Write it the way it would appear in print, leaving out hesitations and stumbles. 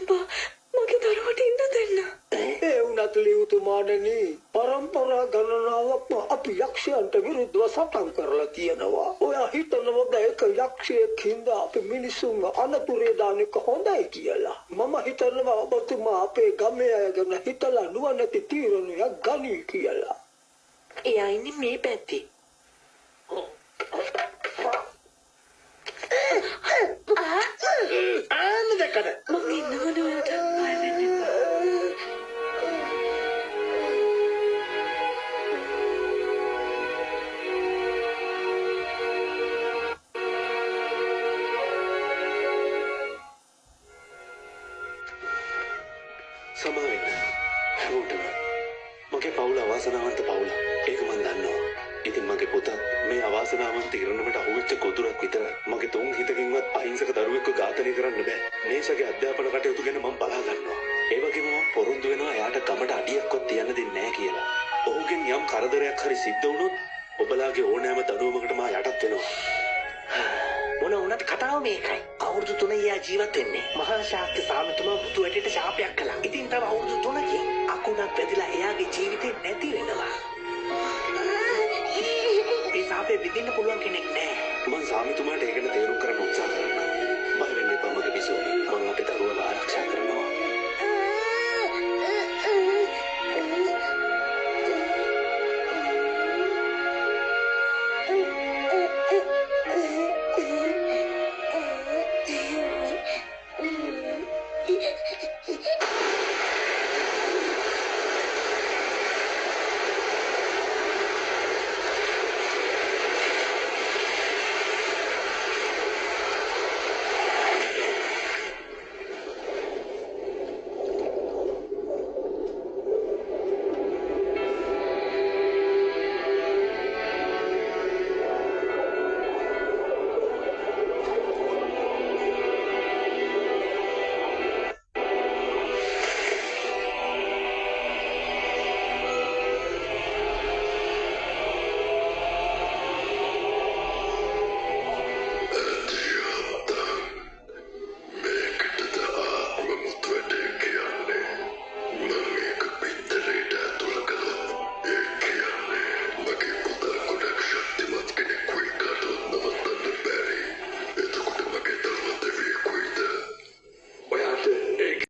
එපා. මගේ දරුවට ඉන්න දෙන්න. ඒ වුණත් ලියුතුමාණනි පරම්පරා ගණනාවක්ම අපි යක්ෂයන්ට විරුද්ධව සටන් කරලා තියෙනවා. ඔයා හිතනවද ඒක යක්ෂයෙක් හින්දා අපි මිනිසුන් අනතුරේ දාන එක හොඳයි කියලා? මම හිතනවා ඔබතුමා අපේ ගමේ අය ගැන හිතලා නුවණැති තීරණයක් ගනී කියලා. එයා ඉන්නේ මේ පැත්තේ. ආන්න දැකද? මම ඉන්නවනේ ඔයාට බය වෙන්න එපා. සමාවෙන්න හැමෝටම මගේ පවුල අවාසනාවන්ත පවුල. ඒක මම දන්නවා. ඉතින් මගේ පුතා මේ අවාසනාවන්ත ඉරණමට අහුවෙච්ච ගොදුරක් විතරයි. මගේ තුන් හිතකින්වත් අහිංසක දරුවෙක්ව ඝාතනය කරන්න බෑ. මේසගේ අධ්‍යාපන කටයුතු ගැන මම බලා ගන්නවා. ඒ වගේම මම පොරොන්දු වෙනවා එයාට ගමට අඩියක්වත් තියන්න දෙන්නේ නැහැ කියලා. ඔහුගෙන් යම් කරදරයක් හරි සිද්ධ වුණොත් ඔබලාගේ ඕනෑම දඩුවමකට මා යටත් වෙනවා. මොන වුණත් කතාව මේකයි. අවුරුදු 3 එයා ජීවත් වෙන්නේ. මහා ශාක්‍ය සාමතුමා මුතු වැටේට ශාපයක් කළා. ඉතින් තව අවුරුදු 3කින් අකුණක් වැදිලා එයාගේ ජීවිතේ නැති වෙනවා. ඒ ශාපේ විඳින්න පුළුවන් කෙනෙක් නෑ. මම සාමිතුමාට ඒක ගැන තේරුම් කරන්න උත්සාහ කරනවා. බය වෙන්න එපා මගේ බිසෝ. මම